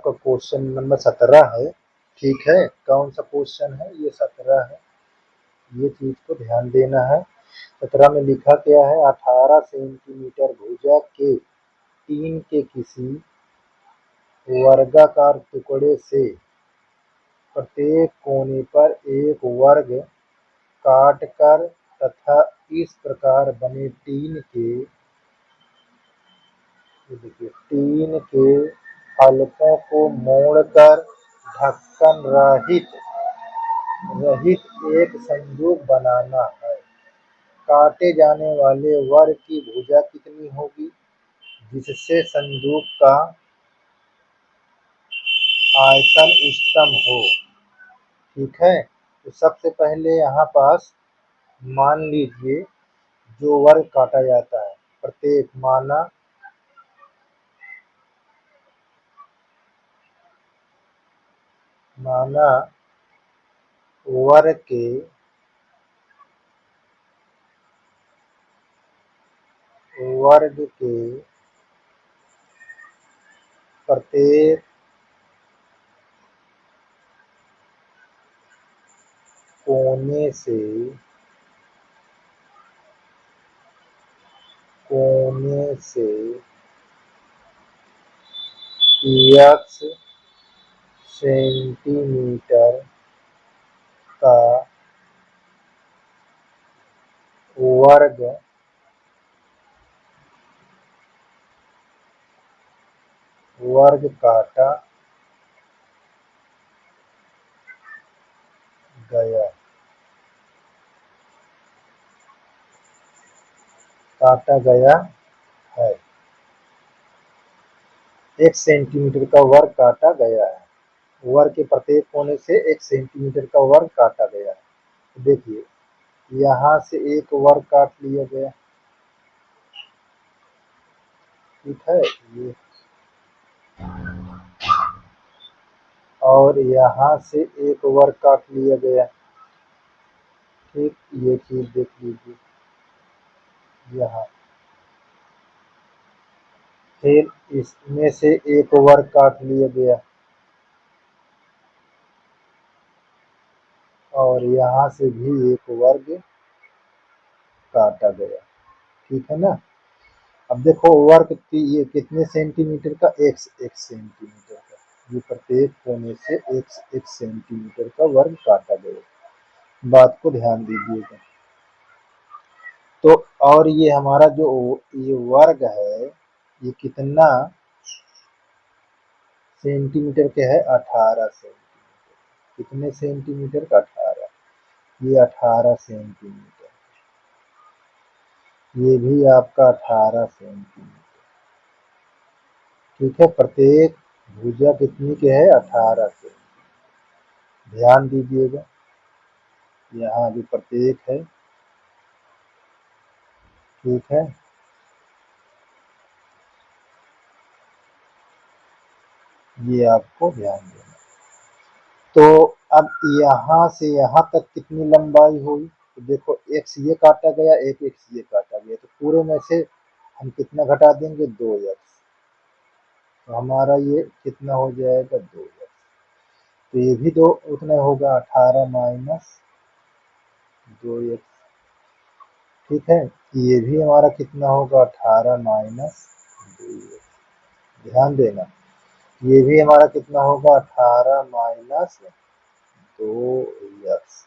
आपका question number 17 है। ठीक है, कौन सा क्वेश्चन है? ये 17 है, ये चीज को ध्यान देना है। 17 में लिखा क्या है? 18 सेंटीमीटर भुजा के टीन के किसी वर्गाकार टुकड़े से प्रत्येक कोने पर एक वर्ग काटकर तथा इस प्रकार बने टीन के फलकों को मोड़कर ढक्कन रहित एक संदूक बनाना है। काटे जाने वाले वर्ग की भुजा कितनी होगी जिससे संदूक का आयतन उच्चतम हो? ठीक है, तो सबसे पहले यहाँ पास मान लीजिए जो वर्ग काटा जाता है, प्रत्येक माना वर्ग के प्रत्येक कोने से x सेंटीमीटर का वर्ग काटा गया है। 1 सेंटीमीटर का वर्ग काटा गया है। वर्ग के प्रत्येक कोने से 1 सेंटीमीटर का वर्ग काटा गया है। देखिए यहाँ से एक वर्ग काट लिया गया, ठीक है, ये, और यहाँ से एक वर्ग काट लिया गया, ठीक, ये चीज देख लीजिए यहाँ। फिर इसमें से एक वर्ग काट लिया गया और यहाँ से भी एक वर्ग काटा गया, ठीक है ना। अब देखो वर्ग ये कितने सेंटीमीटर का? 1 सेंटीमीटर का। ये प्रत्येक कोने से 1 सेंटीमीटर का वर्ग काटा गया। बात को ध्यान दीजिएगा। तो और ये हमारा जो ये वर्ग है ये कितना सेंटीमीटर के है? 18 सेंटीमीटर। कितने सेंटीमीटर का? 18। ये 18 सेंटीमीटर, ये भी आपका 18 सेंटीमीटर, ठीक है। प्रत्येक भुजा कितनी के है? 18 सेंटीमीटर। ध्यान दीजिएगा, यहाँ भी प्रत्येक है, ठीक है। ये आपको ध्यान देना। तो अब यहाँ से यहाँ तक कितनी लंबाई हुई? तो देखो x ये काटा गया, एक x ये काटा गया, तो पूरे में से हम कितना घटा देंगे? 2x। तो हमारा ये कितना हो जाएगा? 2x। तो ये भी दो उतना होगा, 18 माइनस 2x, ठीक है। ये भी हमारा कितना होगा? 18 माइनस 2x। ध्यान देना, ये भी हमारा कितना होगा? 18 माइनस 2x।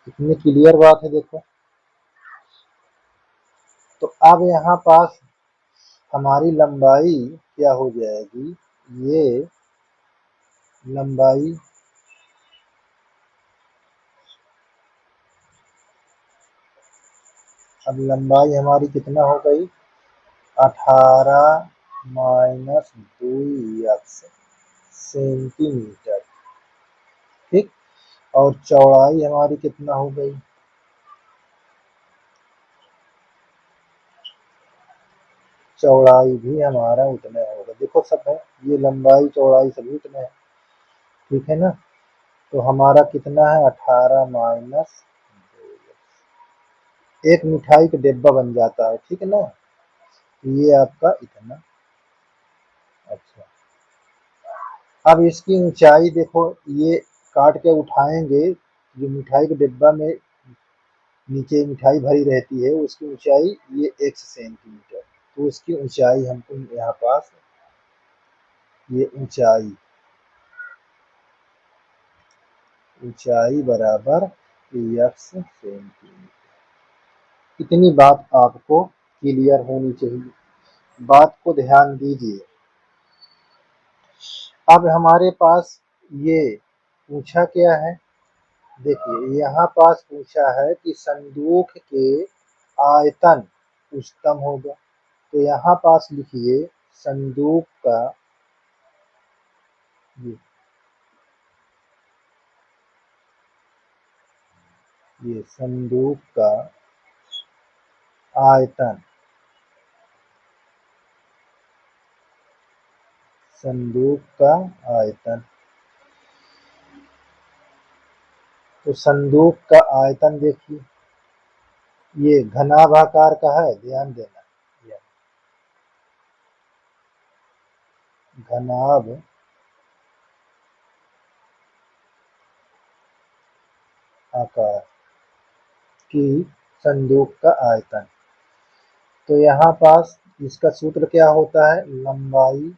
कितनी क्लियर बात है देखो। तो अब यहाँ पास हमारी लंबाई क्या हो जाएगी? ये लंबाई अब लंबाई हमारी कितना हो गई? 18 माइनस 2x सेंटीमीटर, ठीक। और चौड़ाई हमारी कितना हो गई? चौड़ाई भी हमारा उतना होगा। देखो सब है, ये लंबाई चौड़ाई सभी उतने हैं, ठीक है ना। तो हमारा कितना है? 18 माइनस 2x। एक मिठाई का डिब्बा बन जाता है, ठीक है ना। ये आपका इतना, अच्छा। अब इसकी ऊंचाई देखो, ये काट के उठाएंगे, जो मिठाई के डिब्बा में नीचे मिठाई भरी रहती है उसकी ऊंचाई ये x सेंटीमीटर। तो उसकी ऊंचाई हमको यहाँ पास, ये ऊंचाई, ऊंचाई बराबर x सेंटीमीटर। इतनी बात आपको क्लियर होनी चाहिए, बात को ध्यान दीजिए। अब हमारे पास ये पूछा क्या है, देखिए यहाँ पास पूछा है कि संदूक के आयतन उच्चतम होगा। तो यहाँ पास लिखिए संदूक का, ये संदूक का आयतन, संदूक का आयतन। तो संदूक का आयतन देखिए, ये घनाभाकार का है, ध्यान देना, ये घनाभ आकार की संदूक का आयतन। तो यहाँ पास इसका सूत्र क्या होता है, लंबाई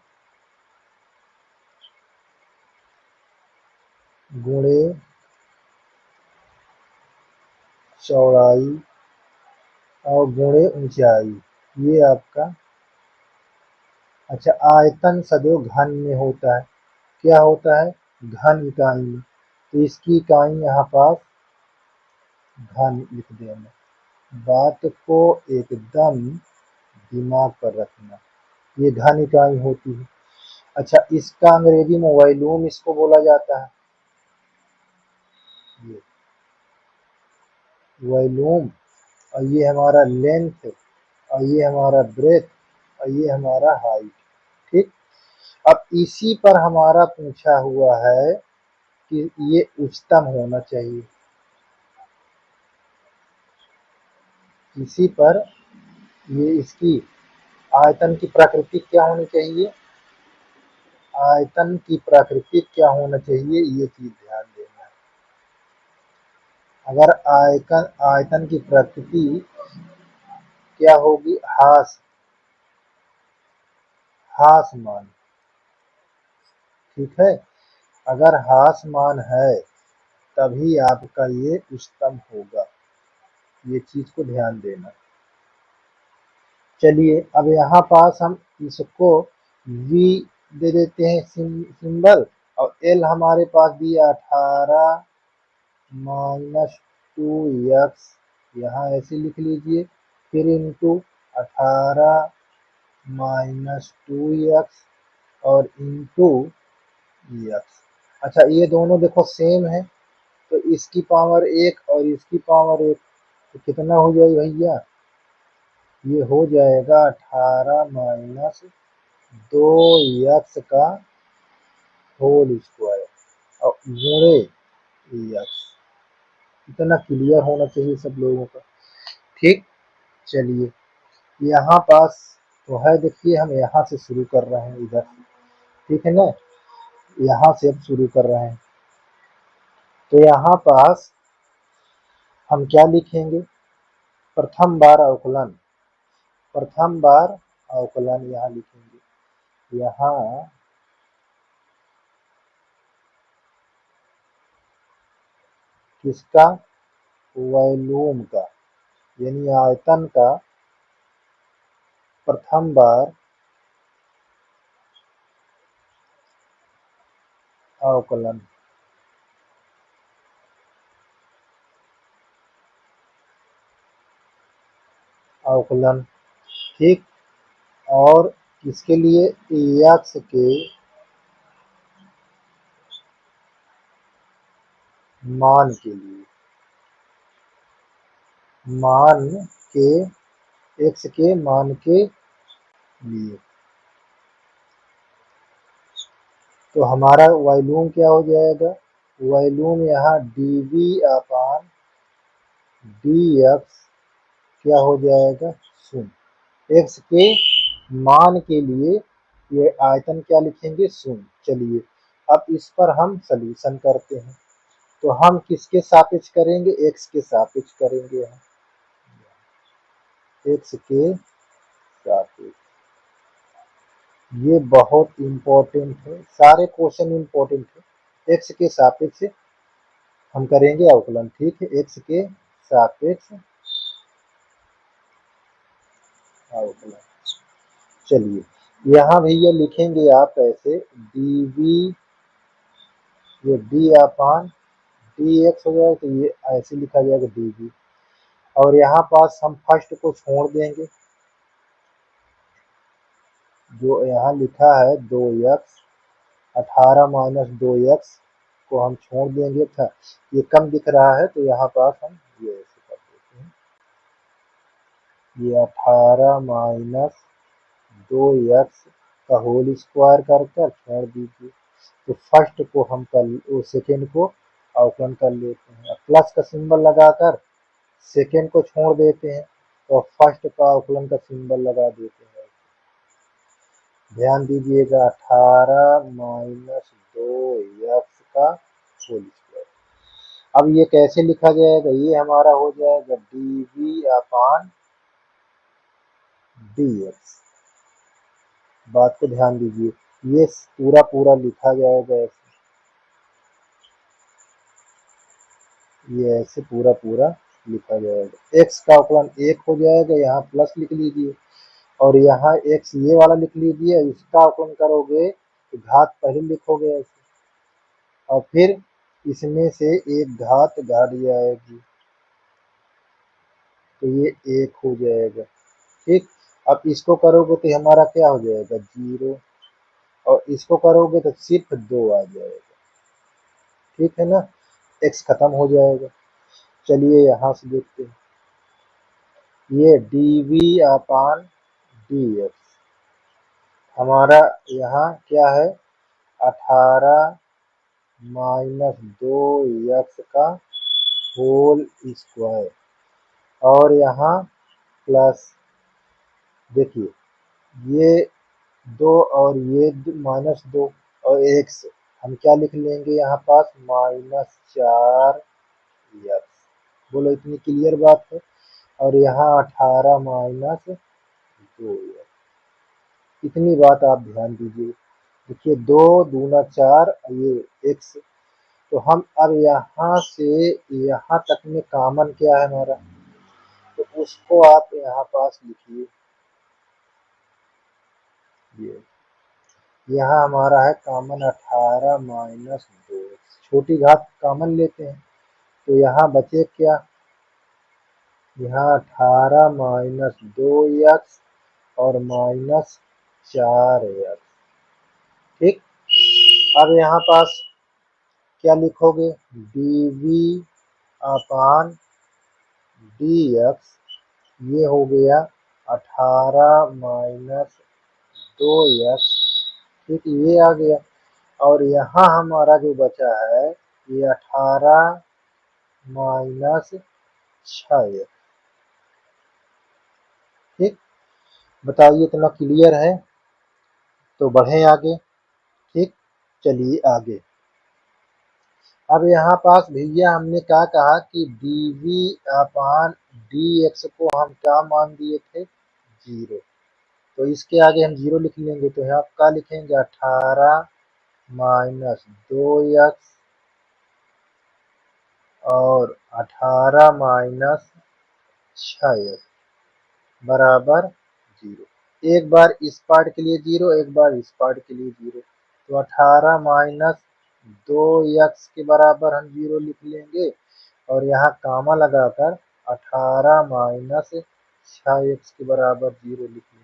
गुणे चौड़ाई और गुणे ऊंचाई, ये आपका। अच्छा, आयतन सदैव घन में होता है, क्या होता है, घन इकाई में। तो इसकी इकाई यहाँ पास घन लिख देना, बात को एकदम दिमाग पर रखना, ये घन इकाई होती है। अच्छा, इसका अंग्रेजी में वॉल्यूम इसको बोला जाता है, ये वॉल्यूम। और ये हमारा लेंथ, और ये हमारा ब्रेथ, और ये हमारा हाइट। ठीक, अब इसी पर हमारा पूछा हुआ है कि ये उच्चतम होना चाहिए, इसी पर ये इसकी आयतन की प्रकृति क्या होनी चाहिए, आयतन की प्रकृति क्या होना चाहिए, ये चीज ध्यान देना है। अगर आयतन आयतन की प्रकृति क्या होगी, हासमान, ठीक है। अगर हासमान है तभी आपका ये उच्चतम होगा, ये चीज को ध्यान देना। चलिए अब यहाँ पास हम इसको v दे देते हैं सिंबल, और l हमारे पास दिया 18 माइनस 2x, यहाँ ऐसे लिख लीजिए, फिर इंटू 18 माइनस 2x और इंटू x। अच्छा, ये दोनों देखो सेम है, तो इसकी पावर 1 और इसकी पावर 1, तो कितना हो जाएगा भैया, ये हो जाएगा 18 माइनस 2x का होल स्क्वायर और गुणे x। इतना क्लियर होना चाहिए सब लोगों का। ठीक, चलिए यहाँ पास तो है, देखिए हम यहाँ से शुरू कर रहे हैं इधर, ठीक है ना, यहाँ से अब शुरू कर रहे हैं। तो यहाँ पास हम क्या लिखेंगे, प्रथम बार अवकलन, प्रथम बार अवकलन यहाँ लिखेंगे, यहाँ किसका, वॉल्यूम का, यानी आयतन का प्रथम बार अवकलन। अवकलन, ठीक, और इसके लिए एक्स के मान के लिए, मान के, एक्स के मान के लिए, तो हमारा वॉल्यूम क्या हो जाएगा, वॉल्यूम यहाँ D V upon D x क्या हो जाएगा, शून्य। एक्स के मान के लिए ये आयतन क्या लिखेंगे, शून्य। चलिए अब इस पर हम सॉल्यूशन करते हैं, तो हम किसके सापेक्ष करेंगे, एक्स के सापेक्ष करेंगे, हम एक्स के सापेक्ष। ये बहुत इंपॉर्टेंट है, सारे क्वेश्चन इंपॉर्टेंट है। एक्स के सापेक्ष हम करेंगे अवकलन, ठीक है, एक्स के सापेक्ष अवकलन। चलिए यहाँ भैया लिखेंगे आप ऐसे dv, ये d अपान dx हो जाएगा, तो ये ऐसे लिखा जाएगा dv, और यहाँ पास हम फर्स्ट को छोड़ देंगे, जो यहाँ लिखा है 2x, 18 माइनस 2x को हम छोड़ देंगे था, ये कम दिख रहा है तो यहाँ पास हम ये ऐसे कर देते हैं, ये 18 माइनस 2x का होल स्क्वायर कर छोड़ दीजिए। तो फर्स्ट को हम कर, सेकेंड को अवकलन कर लेते हैं, प्लस का सिंबल लगाकर सेकेंड को छोड़ देते हैं और फर्स्ट का अवकलन का सिंबल लगा देते हैं। ध्यान दीजिएगा, 18 माइनस 2x का होल स्क्वायर। अब ये कैसे लिखा जाएगा, ये हमारा हो जाएगा dv अपान dx। बात को ध्यान दीजिए, ये पूरा पूरा लिखा जाएगा ऐसे, ये ऐसे पूरा पूरा लिखा जाएगा। x का अवकलन 1 हो जाएगा, यहाँ प्लस लिख लीजिए, और यहाँ x ये वाला लिख लीजिए, इसका अवकलन करोगे तो घात पहले लिखोगे ऐसे, और फिर इसमें से एक घात घट जाएगी, तो ये 1 हो जाएगा, ठीक। अब इसको करोगे तो हमारा क्या हो जाएगा 0, और इसको करोगे तो सिर्फ 2 आ जाएगा, ठीक है ना, x खत्म हो जाएगा। चलिए यहाँ से देखते हैं, ये dv अपान dx हमारा यहाँ क्या है, 18 माइनस 2x का होल स्क्वायर, और यहाँ प्लस, देखिए ये 2 और ये माइनस 2 और x हम क्या लिख लेंगे यहाँ पास, माइनस 4x। बोलो इतनी क्लियर बात है। और यहाँ 18 माइनस 2x, इतनी बात आप ध्यान दीजिए। देखिए 2 दूना 4, ये x, तो हम अब यहाँ से यहाँ तक में कॉमन क्या है हमारा, तो उसको आप यहाँ पास लिखिए, ये यहाँ हमारा है कॉमन 18 माइनस 2x, छोटी घात कॉमन लेते हैं, तो यहाँ बचे क्या, यहाँ 18 माइनस 2x और माइनस 4x, ठीक। अब यहाँ पास क्या लिखोगे, dv अपान dx, ये हो गया 18 माइनस 2x, ठीक, ये आ गया, और यहाँ हमारा जो बचा है ये 18 माइनस 6x, ठीक। बताइए इतना क्लियर है, तो बढ़ें आगे, ठीक। चलिए आगे, अब यहाँ पास भैया हमने क्या कहा कि dv अपान dx को हम क्या मान दिए थे, 0, तो इसके आगे हम 0 लिख लेंगे, तो यहाँ क्या लिखेंगे, 18 माइनस 2x और 18 माइनस 6x बराबर 0। एक बार इस पार्ट के लिए 0, एक बार इस पार्ट के लिए 0, तो 18 माइनस 2x के बराबर हम 0 लिख लेंगे, और यहाँ कामा लगाकर 18 माइनस 6x के बराबर 0 लिख लेंगे।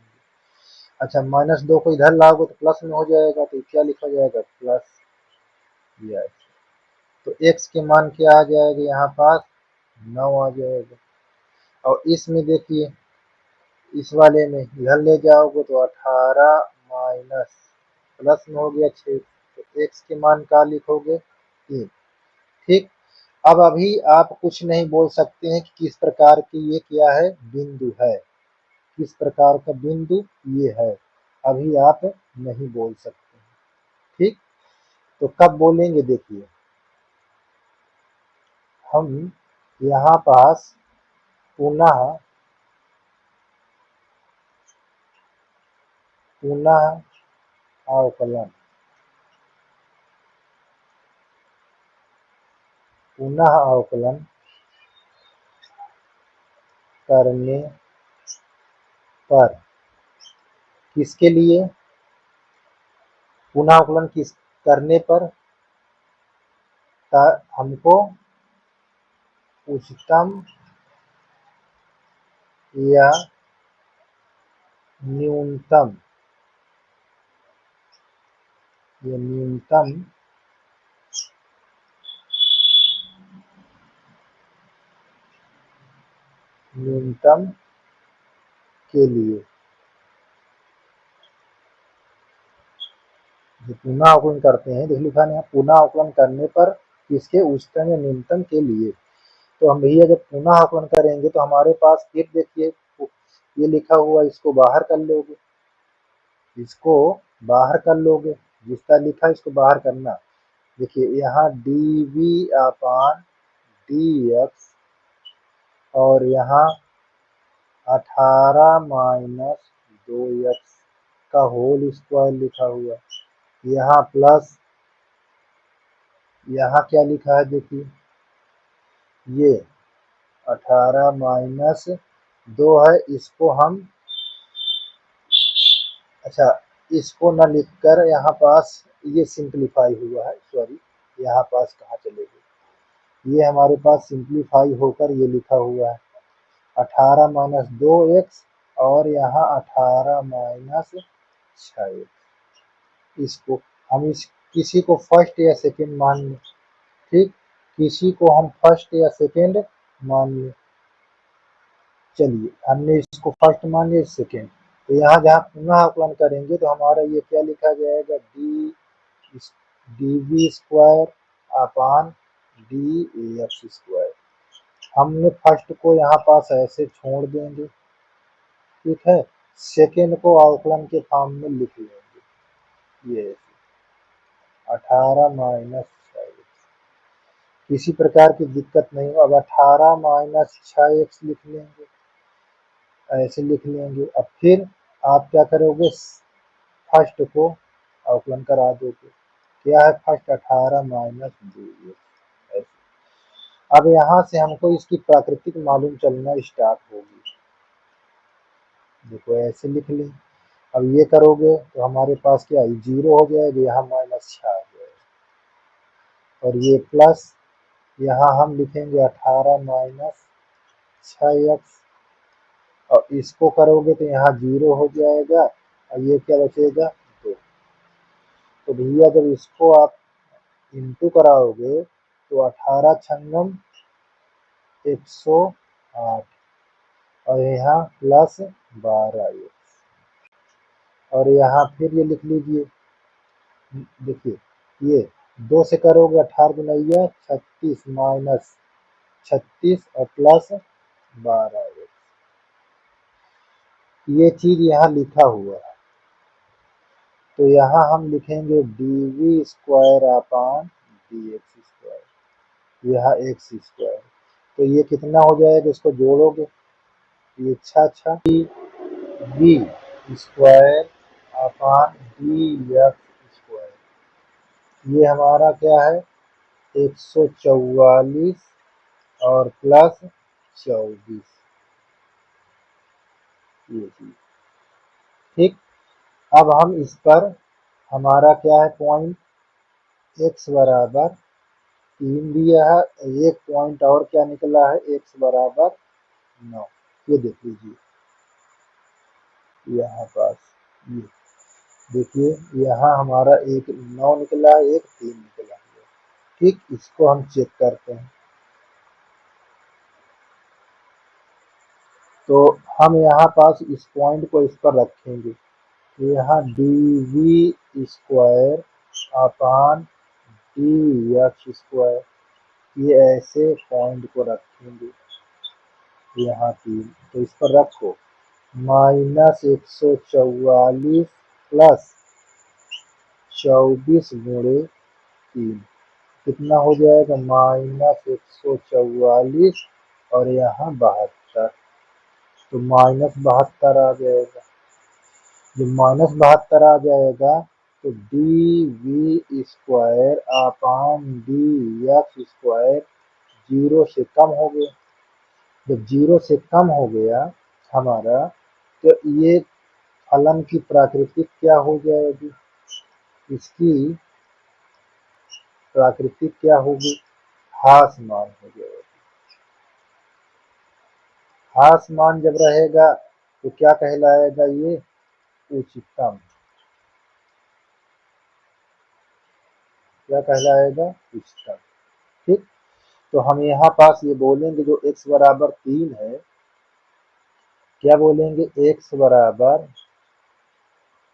अच्छा, माइनस 2 को इधर लाओगे तो प्लस में हो जाएगा, तो क्या लिखा जाएगा, प्लस, यस, तो x के मान क्या आ जाएगा, यहाँ पास 9 आ जाएगा। और इसमें देखिए, इस वाले में इधर ले जाओगे तो 18 माइनस प्लस में हो गया 6, तो x के मान का लिखोगे 3, ठीक। अब अभी आप कुछ नहीं बोल सकते हैं कि किस प्रकार की ये क्या है, बिंदु है, किस प्रकार का बिंदु ये है, अभी आप नहीं बोल सकते हैं, ठीक। तो कब बोलेंगे देखिए, हम यहाँ पास पुनः अवकलन करने पर किसके लिए, पुनः अवकलन किस करने पर हमको उच्चतम या न्यूनतम न्यूनतम के लिए, जो पुनः अवकलन करते हैं, देख लिखा है पुनः अवकलन करने पर किसके, उच्चतम या न्यूनतम के लिए। तो हम भैया जब पुनः अवकलन करेंगे तो हमारे पास फिर देखिए ये लिखा हुआ, इसको बाहर कर लोगे, इसको बाहर कर लोगे, जिसका लिखा है इसको बाहर करना। देखिए यहाँ dv/dx और यहाँ 18 माइनस 2x का होल स्क्वायर लिखा हुआ, यहाँ प्लस, यहाँ क्या लिखा है देखिए, ये 18 माइनस 2 है, इसको हम, अच्छा इसको न लिखकर यहाँ पास ये सिंप्लीफाई हुआ है, सॉरी यहाँ पास कहाँ चले गए, ये हमारे पास सिंप्लीफाई होकर ये लिखा हुआ है 18 माइनस 2x और यहाँ 18 माइनस 6x। इसको हम इस किसी को फर्स्ट या सेकंड मान लें, ठीक, किसी को हम फर्स्ट या सेकंड मान लें, चलिए हमने इसको फर्स्ट मान लिया, सेकंड। तो यहाँ जहाँ पुनः अवकलन करेंगे तो हमारा ये क्या लिखा जाएगा, dv² अपान dx²। हमने फर्स्ट को यहाँ पास ऐसे छोड़ देंगे, ठीक है, सेकेंड को अवकलन के फॉर्म में लिख लेंगे, ये 18 माइनस 6x, किसी प्रकार की दिक्कत नहीं हो। अब 18 माइनस 6x लिख लेंगे, ऐसे लिख लेंगे। अब फिर आप क्या करोगे, फर्स्ट को अवकलन करा दोगे, क्या है फर्स्ट 18 माइनस 2x ऐसे। अब यहाँ से हमको इसकी प्राकृतिक मालूम चलना स्टार्ट होगी, देखो ऐसे लिख लें। अब ये करोगे तो हमारे पास क्या है, 0 हो जाएगा, यहाँ माइनस 6 आ जाएगा, और ये प्लस, यहाँ हम लिखेंगे 18 माइनस 6x, और इसको करोगे तो यहाँ 0 हो जाएगा, और ये क्या बचेगा 2। तो भैया जब इसको आप इंटू कराओगे तो 18 छंगम 108 और यहाँ प्लस 12x, और यहाँ फिर ये लिख लीजिए, देखिए ये 2 से करोगे 18 गुना 36 माइनस 36 और प्लस 12x, ये चीज यहाँ लिखा हुआ है। तो यहाँ हम लिखेंगे dv² अपान dx², यहाँ x², तो ये कितना हो जाएगा, इसको जोड़ोगे, ये अच्छा dv² अपान dx², ये हमारा क्या है 144 और प्लस 24, ये चीज, ठीक। अब हम इस पर, हमारा क्या है पॉइंट, x बराबर 3 दिया है, एक पॉइंट और क्या निकला है, x बराबर 9, ये देख लीजिए यहाँ पास, ये देखिए यहाँ हमारा एक 9 निकला है, एक 3 निकला है, ठीक। इसको हम चेक करते हैं, तो हम यहाँ पास इस पॉइंट को इस पर रखेंगे, यहाँ dv² अपान dx², ये ऐसे पॉइंट को रखेंगे, यहाँ 3, तो इस पर रखो, माइनस 144 प्लस 24 गुणे 3 कितना हो जाएगा -144 और यहाँ 72, तो -72 आ जाएगा। जब -72 आ जाएगा तो dv² अपान dx² 0 से कम हो गया। जब 0 से कम हो गया हमारा, तो ये फलन की प्राकृतिक क्या हो जाएगी, इसकी प्राकृतिक क्या होगी, ह्रासमान हो जाएगी। ह्रासमान जब रहेगा तो क्या कहलाएगा, ये उच्चतम, क्या कहलाएगा, उच्चतम। ठीक, तो हम यहाँ पास ये बोलेंगे जो x बराबर 3 है, क्या बोलेंगे, x बराबर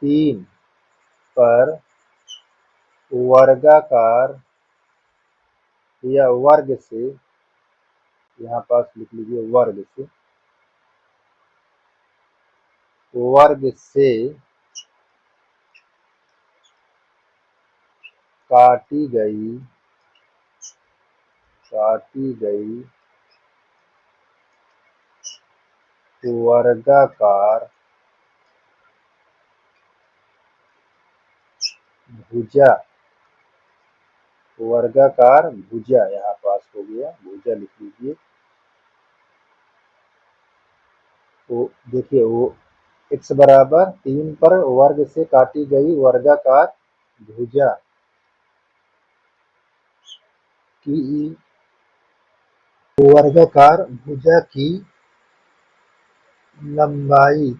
3 पर वर्गाकार या वर्ग से, यहाँ पास लिख लीजिए वर्ग से काटी गई वर्गाकार भुजा, वर्गाकार भुजा, यहाँ पास हो गया, भुजा लिख लीजिए। वो देखिए, वो x बराबर 3 पर वर्ग से काटी गई वर्गाकार भुजा की, वर्गाकार भुजा की लंबाई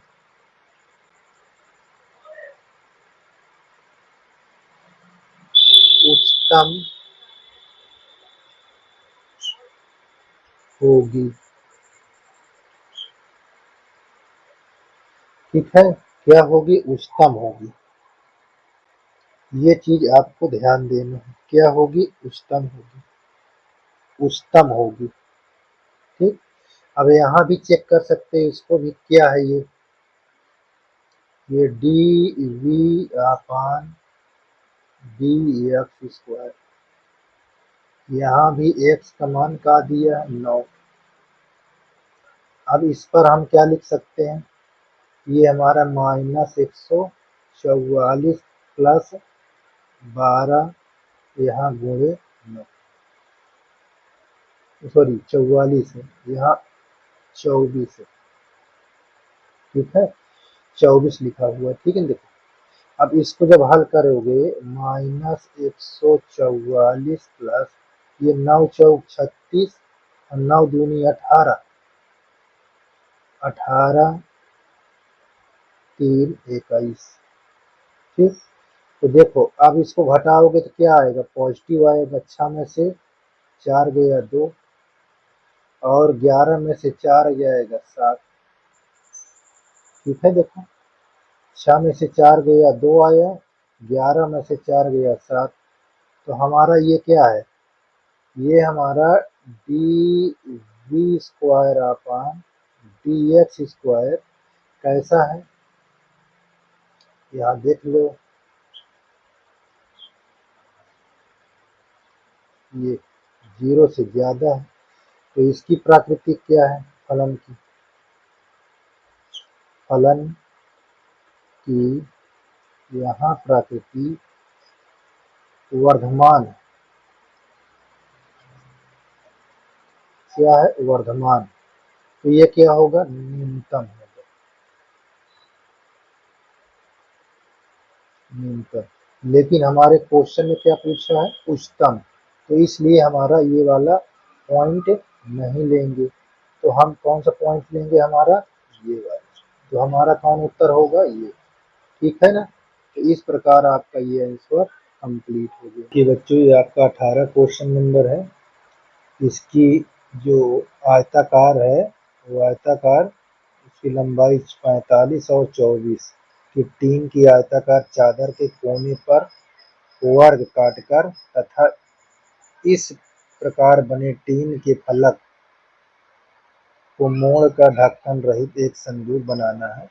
उच्चतम होगी। ठीक है, क्या होगी, उच्चतम होगी। ये चीज आपको ध्यान देना है, क्या होगी, उच्चतम होगी, उच्चतम होगी। ठीक, अब यहाँ भी चेक कर सकते हैं इसको भी, क्या है ये dv अपान dx², यहाँ भी x का मान का दिया है 9। अब इस पर हम क्या लिख सकते हैं, ये हमारा -144 प्लस 12 यहाँ गुणे 9, सॉरी 44 है, यहाँ 24 है। ठीक है, 24 लिखा हुआ है। ठीक है, देखो अब इसको जब हल करोगे, -144 प्लस ये 9 चौक 36 और 9 दूनी 18, 18 3 21। ठीक, तो देखो अब इसको घटाओगे तो क्या आएगा, पॉजिटिव आएगा। 6 में से 4 गया 2 और 11 में से 4 जाएगा 7। ठीक है, देखो 6 में से 4 गया 2 आया, 11 में से 4 गया 7, तो हमारा ये क्या है, ये हमारा dv² अपान dx² कैसा है, यहाँ देख लो, ये 0 से ज्यादा है, तो इसकी प्राकृतिक क्या है, फलन की यहाँ प्राकृतिक वर्धमान, क्या है, वर्धमान, तो ये क्या होगा, न्यूनतम होगा, न्यूनतम। लेकिन हमारे क्वेश्चन में क्या पूछा है, उच्चतम, तो इसलिए हमारा ये वाला पॉइंट नहीं लेंगे। तो हम कौन सा पॉइंट लेंगे, हमारा ये वाला, तो हमारा कौन उत्तर होगा, ये। ठीक है ना, तो इस प्रकार आपका ये आंसर कंप्लीट हो गया। कि बच्चों ये आपका 18 क्वेश्चन नंबर है। इसकी जो आयताकार है, वो आयताकार, उसकी लंबाई 45 और 24 कि टीन की आयताकार चादर के कोने पर वर्ग काटकर तथा इस प्रकार बने टीन के फलक को मोड़कर ढक्कन रहित एक संदूक बनाना है।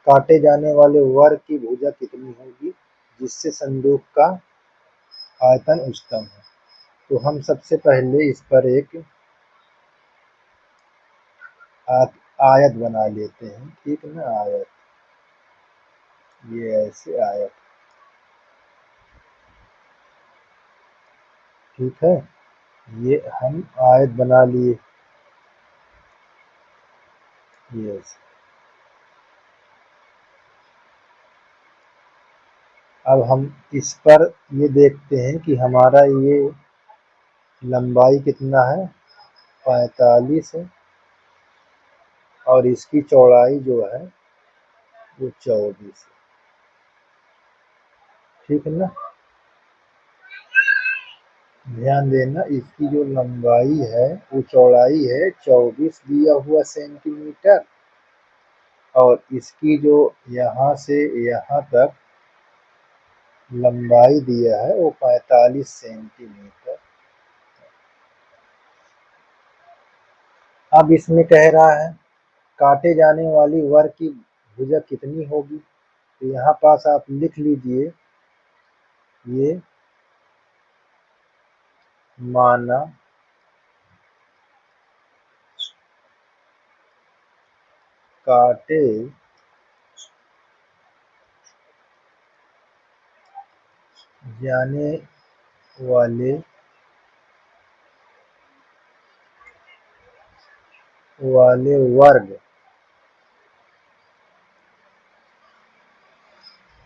काटे जाने वाले वर्ग की भुजा कितनी होगी, जिससे संदूक का आयतन उच्चतम है। तो हम सबसे पहले इस पर एक आयत बना लेते हैं, ठीक है ना। आयत, ये ऐसे आयत, ठीक है। ये हम आयत बना लिए, ये ऐसे। अब हम इस पर ये देखते हैं कि हमारा ये लंबाई कितना है, 45 है, और इसकी चौड़ाई जो है वो 24 है, ठीक है ना। ध्यान देना, इसकी जो लंबाई है वो चौड़ाई है 24 दिया हुआ सेंटीमीटर, और इसकी जो यहाँ से यहाँ तक लंबाई दिया है वो 45 सेंटीमीटर। अब इसमें कह रहा है काटे जाने वाली वर्ग की भुजा कितनी होगी। तो यहाँ पास आप लिख लीजिए, ये माना काटे जाने वाले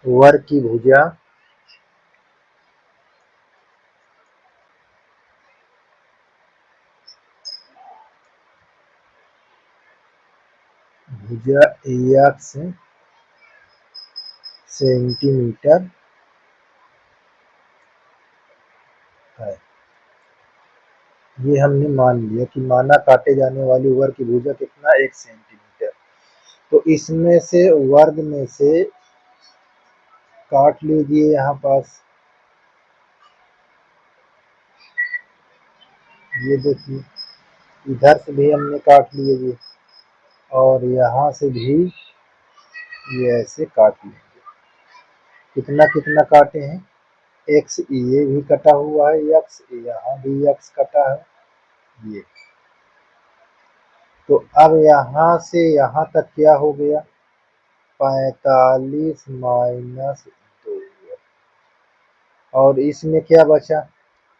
वर्ग की भुजा x सेंटीमीटर है। ये हमने मान लिया कि माना काटे जाने वाली वर्ग की भुजा कितना, 1 सेंटीमीटर। तो इसमें से वर्ग में से काट लीजिए यहाँ पास, ये देखिए इधर से भी हमने काट लिए जी, और यहाँ से भी ये ऐसे काट लेंगे। कितना कितना काटे हैं, x ये भी कटा हुआ है, x यहाँ भी x कटा है, ये। तो अब यहाँ से यहाँ तक क्या हो गया, 45 माइनस 2, और इसमें क्या बचा,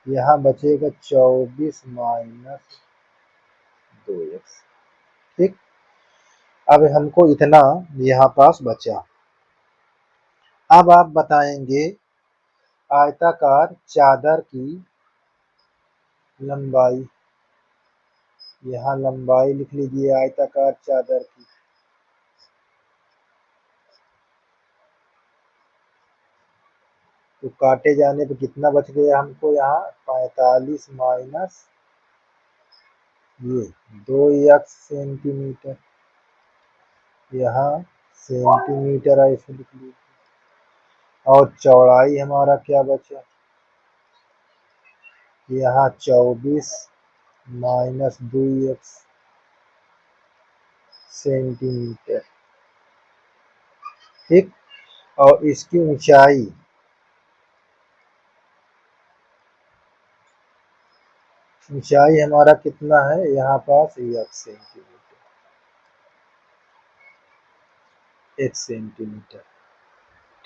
यहाँ बचेगा 24 माइनस 2x, ठीक। अब हमको इतना यहाँ पास बचा। अब आप बताएंगे आयताकार चादर की लंबाई, यहाँ लंबाई लिख लीजिए आयताकार चादर की। तो काटे जाने पे कितना बच गया हमको, यहाँ 45 माइनस ये 2x सेंटीमीटर, यहाँ सेंटीमीटर ऐसे लिख लीजिए। और चौड़ाई हमारा क्या बचा, यहाँ 24 माइनस 2x सेंटीमीटर, ठीक। और इसकी ऊंचाई, ऊंचाई हमारा कितना है यहाँ पास, 1 सेंटीमीटर, 1 सेंटीमीटर,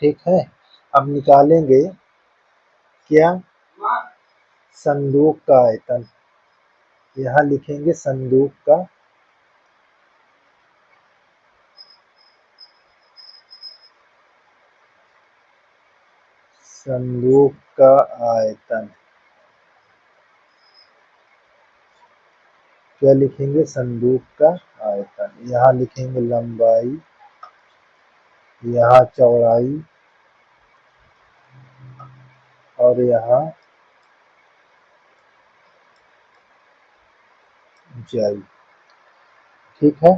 ठीक है। अब निकालेंगे क्या, संदूक का आयतन। यहाँ लिखेंगे संदूक का आयतन। क्या लिखेंगे, संदूक का आयतन। यहाँ लिखेंगे लंबाई, यहाँ चौड़ाई, और यहाँ ऊंचाई, ठीक है।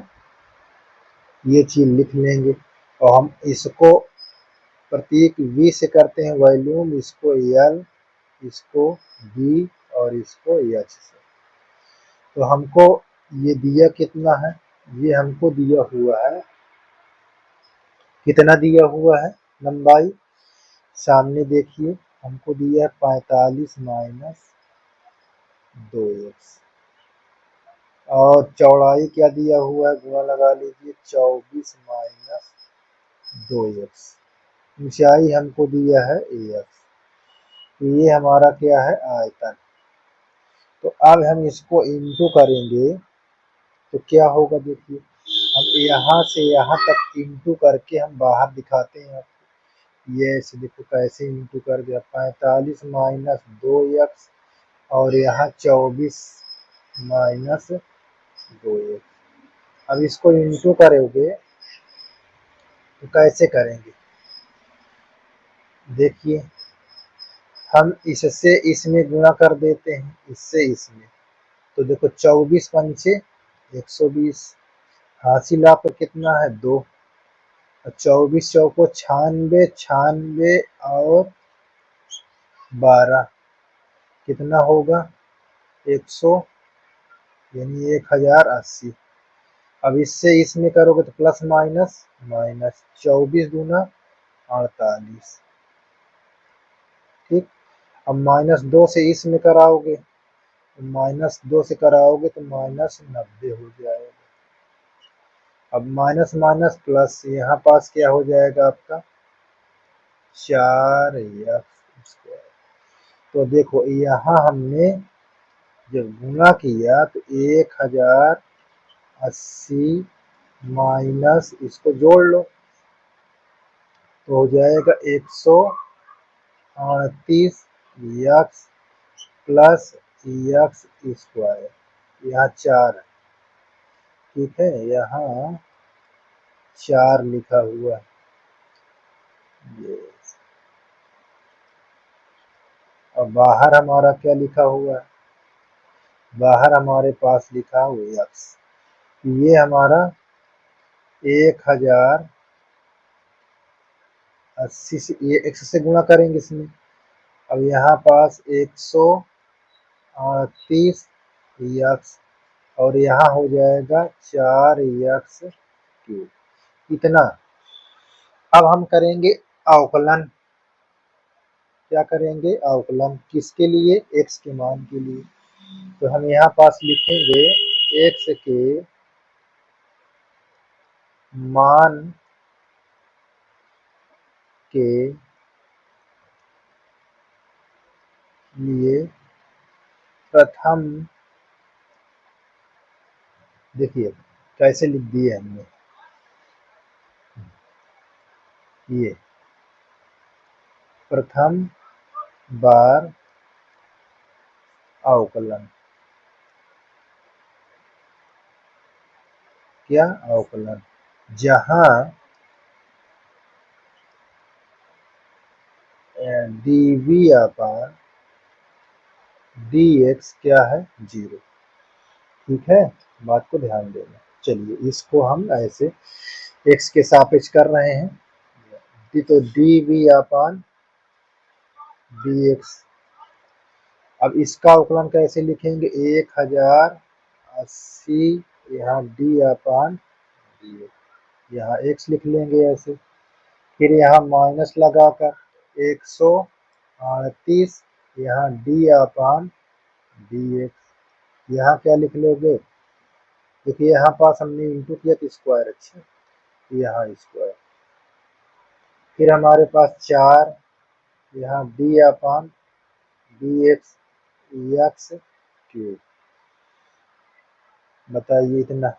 ये चीज लिख लेंगे, और हम इसको प्रतीक v से करते हैं वॉल्यूम, इसको l, इसको v, और इसको h से। तो हमको ये दिया कितना है, ये हमको दिया हुआ है, कितना दिया हुआ है लंबाई, सामने देखिए हमको दिया है 45 माइनस 2x, और चौड़ाई क्या दिया हुआ है, गुणा लगा लीजिए 24 माइनस 2x। ऊंचाई हमको दिया है ax, तो ये हमारा क्या है, आयतन। तो अब हम इसको इंटू करेंगे तो क्या होगा, देखिए हम यहाँ से यहाँ तक इंटू करके हम बाहर दिखाते हैं। ये ऐसे देखो कैसे इंटू कर दिया, 45 माइनस 2x और यहाँ 24 माइनस 2x। अब इसको इंटू करोगे तो कैसे करेंगे, देखिए हम इससे इसमें गुणा कर देते हैं, इससे इसमें, तो देखो 24 पंचे 120, हासिल आपका कितना है 2, 24 चौको 96, 96 और 12 कितना होगा 100, यानी 1080। अब इससे इसमें करोगे तो प्लस माइनस माइनस, 24 दूना 48, ठीक। अब -2 से इसमें कराओगे, -2 से कराओगे तो -90 हो जाएगा। अब माइनस माइनस प्लस, यहाँ पास क्या हो जाएगा आपका 4x²। तो देखो यहाँ हमने जब गुणा किया तो 1080 माइनस इसको जोड़ लो तो हो जाएगा 138 x प्लस x², यहाँ 4 है, ठीक है, यहाँ 4 लिखा हुआ है ये। और बाहर हमारा क्या लिखा हुआ है, बाहर हमारे पास लिखा हुआ x, ये हमारा 1080 से ये x से गुणा करेंगे इसमें। अब यहाँ पास 138 x और यहाँ हो जाएगा 4x³ इतना। अब हम करेंगे अवकलन, क्या करेंगे, अवकलन किसके लिए, x के मान के लिए। तो हम यहाँ पास लिखेंगे x के मान के लिए प्रथम, देखिए कैसे लिख दिए हमने, ये प्रथम बार अवकलन, क्या अवकलन, जहां dv/dx क्या है 0, ठीक है, बात को ध्यान देना। चलिए इसको हम ऐसे x के सापेक्ष कर रहे हैं, तो dv/dx। अब इसका अवकलन कैसे लिखेंगे, 1080, यहाँ d/dx, यहाँ x लिख लेंगे ऐसे, फिर यहाँ माइनस लगाकर 138, यहाँ d/dx, यहाँ क्या लिख लोगे, देखिए यहाँ पास हमने इंटू किया तो स्क्वायर, अच्छा यहाँ स्क्वायर, फिर हमारे पास 4, यहाँ d/dx x³, बताइए इतना।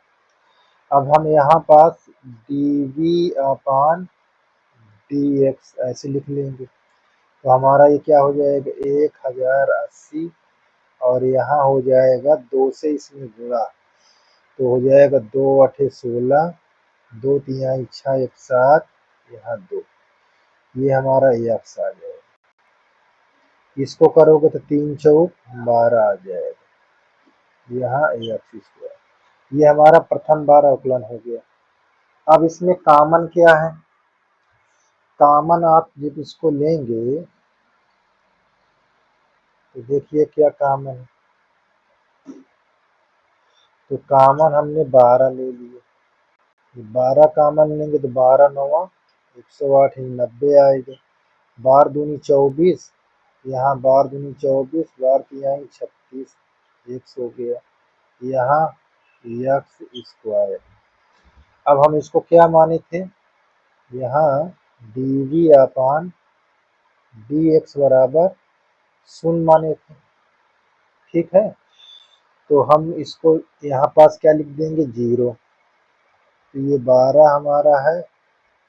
अब हम यहाँ पास dv/dx ऐसे लिख लेंगे, तो हमारा ये क्या हो जाएगा 1080 और यहाँ हो जाएगा 2 से इसमें गुणा, तो हो जाएगा 2 8 16, 2 3 6 1 7, यहाँ 2, ये हमारा x आ जाएगा। इसको करोगे तो 3 चौक 12 आ जाएगा, यहाँ x²। ये हमारा प्रथम बार अवकलन हो गया। अब इसमें कॉमन क्या है, कॉमन आप जब इसको लेंगे तो देखिए क्या कॉमन है, तो कॉमन हमने 12 ले लिए, 12 कॉमन लेंगे तो 12 9 108 90 आएगा, 12 दूनी 24 यहाँ बार दूनी 24, बार तिहाई 36, एक्स हो गया। यहाँ एक्स स्क्वायर। अब हम इसको क्या माने थे, यहाँ D V upon D x बराबर 0 माने थे। ठीक है, तो हम इसको यहाँ पास क्या लिख देंगे, 0। तो ये 12 हमारा है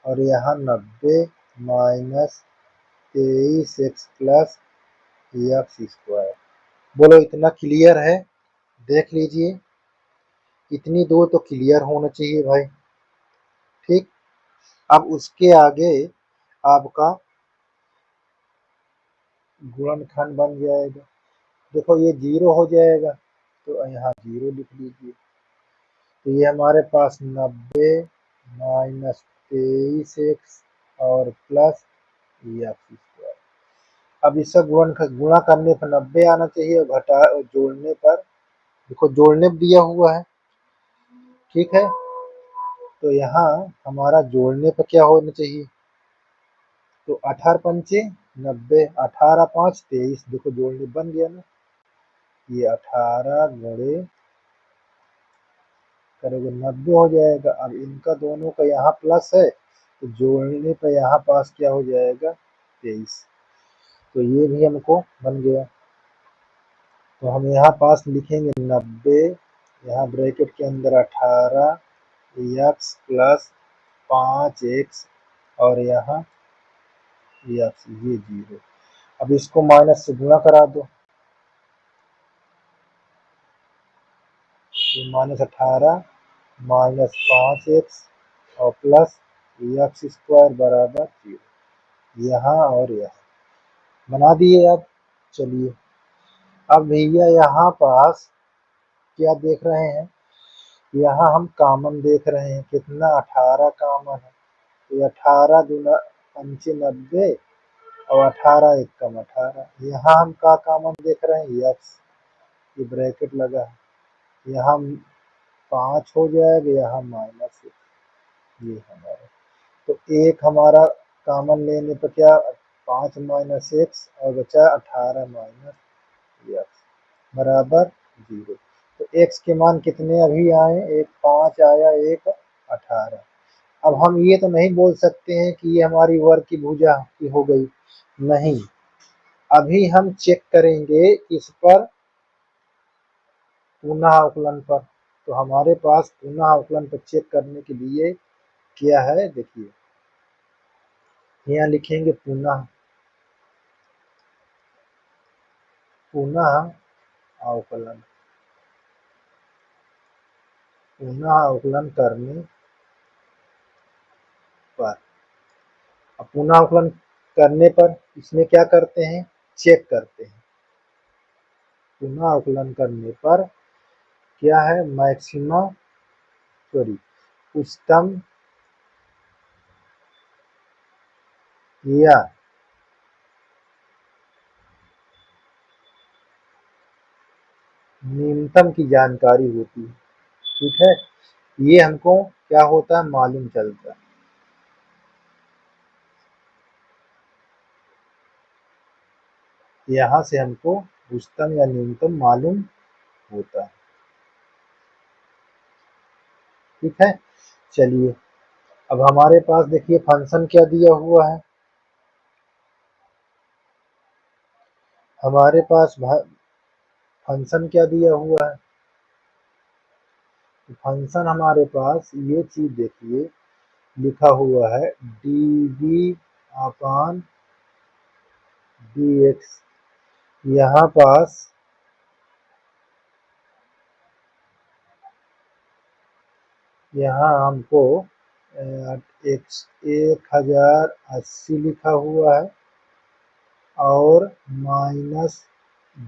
और यहाँ 90 minus 23 x plus x square. बोलो इतना क्लियर है? देख लीजिए, इतनी दूर तो क्लियर होना चाहिए भाई। ठीक, अब उसके आगे आपका गुणनखंड बन जाएगा। देखो ये 0 हो जाएगा तो यहाँ 0 लिख लीजिए। तो ये हमारे पास 90 माइनस 23 एक्स और प्लस एक्स स्क्वायर। अब इसका गुणा करने पर 90 आना चाहिए और घटा और जोड़ने पर, देखो जोड़ने पर दिया हुआ है। ठीक है, तो यहाँ हमारा जोड़ने पर क्या होना चाहिए, तो 18 पंचे 90, 18 5 23, देखो जोड़ने बन गया ना। ये 18 गुणे करोगे 90 हो जाएगा। अब इनका दोनों का यहाँ प्लस है तो जोड़ने पर यहाँ पास क्या हो जाएगा, 23। तो ये भी हमको बन गया। तो हम यहाँ पास लिखेंगे 90, यहाँ ब्रैकेट के अंदर 18 एक्स प्लस 5 एक्स और यहाँ एक्स, ये 0। अब इसको माइनस से गुणा करा दो, ये माइनस 18 माइनस 5 एक्स और प्लस एक्स स्क्वायर बराबर 0। यहाँ और यहाँ बना दिए। अब चलिए, अब भैया यहाँ पास क्या देख रहे हैं, यहाँ हम कॉमन देख रहे हैं, कितना 18 कॉमन है। तो 18 दूना पंचे 90 और 18 एक कम 18। यहाँ हम का कॉमन देख रहे हैं, एक्स, ये ब्रैकेट लगा है। यहाँ 5 हो जाएगा, यहाँ माइनस 1, ये हमारा। तो एक हमारा कॉमन लेने पर क्या, 5 माइनस एक्स और बचा 18 माइनस एक्स बराबर 0। तो एक्स के मान कितने अभी आए, एक 5 आया, एक 18। अब हम ये तो नहीं बोल सकते हैं कि ये हमारी वर्ग की भुजा की हो गई, नहीं। अभी हम चेक करेंगे इस पर पुनः अवकलन पर। तो हमारे पास पुनः अवकलन पर चेक करने के लिए क्या है, देखिए यहाँ लिखेंगे पुनः अवकलन। पुनः अवकलन करने पर, अब पुनः अवकलन करने पर इसमें क्या करते हैं, चेक करते हैं। पुनः अवकलन करने पर क्या है, मैक्सिमा सॉरी उच्चतम या न्यूनतम की जानकारी होती है। ठीक है, ये हमको क्या होता है मालूम चलता है। यहाँ से हमको उच्चतम या न्यूनतम मालूम होता है। ठीक है, चलिए अब हमारे पास देखिए फंक्शन क्या दिया हुआ है, हमारे पास फंक्शन क्या दिया हुआ है। फंक्शन हमारे पास ये चीज देखिए लिखा हुआ है, D V upon D x. यहाँ पास यहाँ हमको 1080 लिखा हुआ है और माइनस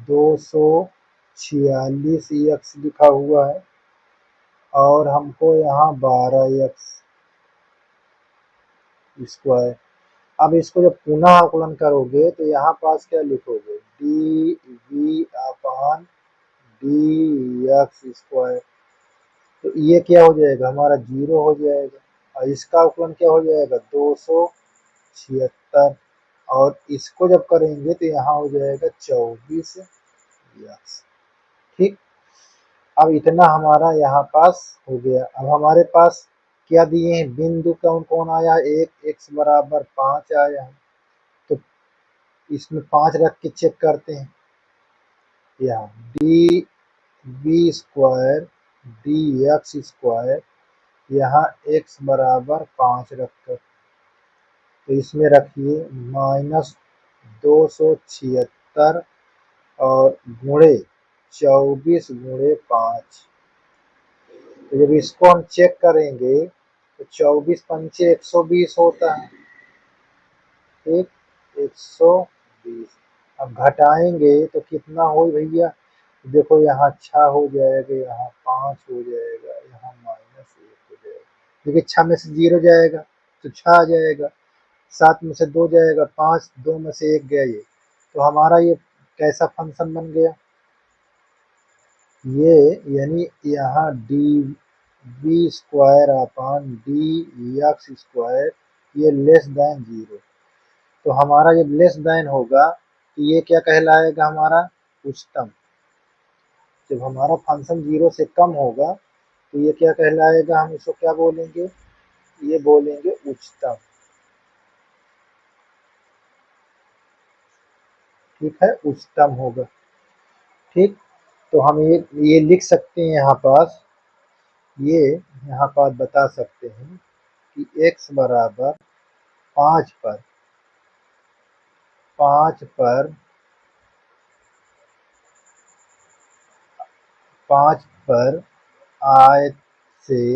246 एक्स लिखा हुआ है और हमको यहाँ 12 एक्स स्क्वायर। अब इसको जब पुनः आकलन करोगे तो यहाँ पास क्या लिखोगे, D V upon D X square. तो ये क्या हो जाएगा, हमारा 0 हो जाएगा और इसका आकलन क्या हो जाएगा, 276 और इसको जब करेंगे तो यहाँ हो जाएगा 24x। ठीक, अब इतना हमारा यहाँ पास हो गया। अब हमारे पास क्या दिए हैं, बिंदु कौन कौन आया, एक x बराबर 5 आया है, तो इसमें 5 रख के चेक करते हैं। यहाँ D B square D X square, यहाँ x बराबर 5 रखकर, तो इसमें रखिए -276 और गुणे 24 गुणे 5। तो जब इसको हम चेक करेंगे तो 24 पंचे 120 होता है, ठीक, 120। अब घटाएंगे तो कितना हो भैया, देखो यहाँ 6 हो जाएगा, यहाँ 5 हो जाएगा, यहाँ -1 हो जाएगा। देखिए 6 में से 0 जाएगा तो 6 आ जाएगा, 7 में से 2 जाएगा 5, 2 में से 1 गया ये, तो हमारा ये कैसा फंक्शन बन गया, ये यानी यहाँ D B square upon D X square ये लेस देन 0। तो हमारा जब लेस देन होगा तो ये क्या कहलाएगा, हमारा उच्चतम। जब हमारा फंक्शन 0 से कम होगा तो ये क्या कहलाएगा, हम इसको क्या बोलेंगे, ये बोलेंगे उच्चतम। ठीक है, उच्चतम होगा। ठीक, तो हम ये लिख सकते हैं यहाँ पास, ये यहाँ पास बता सकते हैं कि x बराबर 5 पर 5 पर आयत से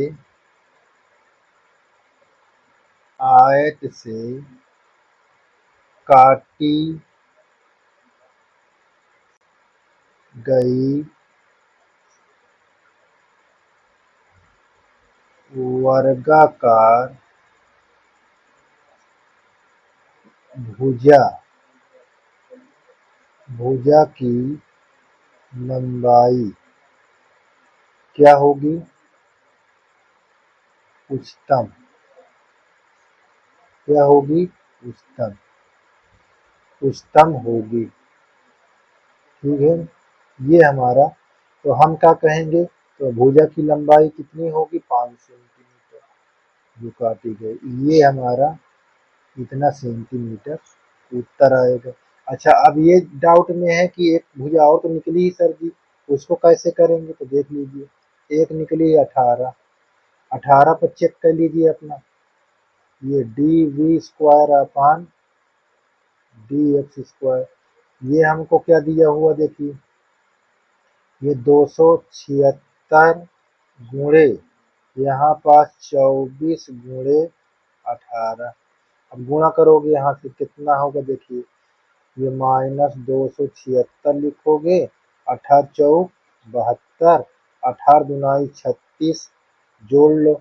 काटी गई वर्गाकार भुजा की लंबाई क्या होगी, उच्चतम। क्या होगी, उच्चतम होगी। ठीक है, ये हमारा, तो हम क्या कहेंगे, तो भुजा की लंबाई कितनी होगी, 5 सेंटीमीटर जो काटी गई, ये हमारा इतना सेंटीमीटर उत्तर आएगा। अच्छा, अब ये डाउट में है कि एक भुजा और तो निकली ही सर जी, उसको कैसे करेंगे, तो देख लीजिए, एक निकली 18, 18 पर चेक कर लीजिए अपना, ये D V square upon D X square, ये हमको क्या दिया हुआ देखिए, ये 276 गुणे यहाँ पास 24 गुणे 18। अब गुणा करोगे यहाँ से कितना होगा, देखिए ये -276 लिखोगे, 18 चौक 72, 18 दुनाई 36, जोड़ लो,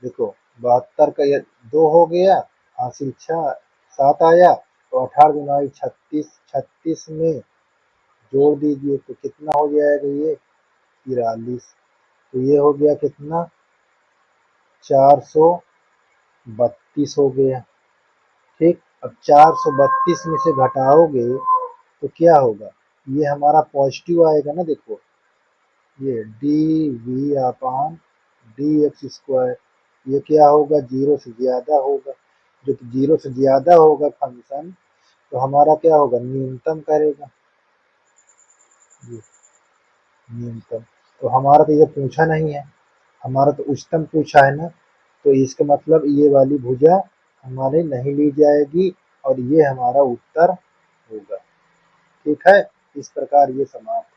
देखो 72 का ये 2 हो गया, हासिल 6 7 आया, तो 18 दुनाई 36, 36 में जोड़ दीजिए तो कितना हो जाएगा, ये 43। तो ये हो गया कितना, 432 हो गया। ठीक, अब 432 में से घटाओगे तो क्या होगा, ये हमारा पॉजिटिव आएगा ना, देखो ये D V upon D X square, ये क्या होगा, 0 से ज़्यादा होगा, जो कि 0 से ज़्यादा होगा फंक्शन तो हमारा क्या होगा, न्यूनतम करेगा, ये न्यूनतम। तो हमारा तो ये पूछा नहीं है, हमारा तो उच्चतम पूछा है ना, तो इसका मतलब ये वाली भुजा हमारे नहीं ली जाएगी और ये हमारा उत्तर होगा। ठीक है, इस प्रकार ये समाप्त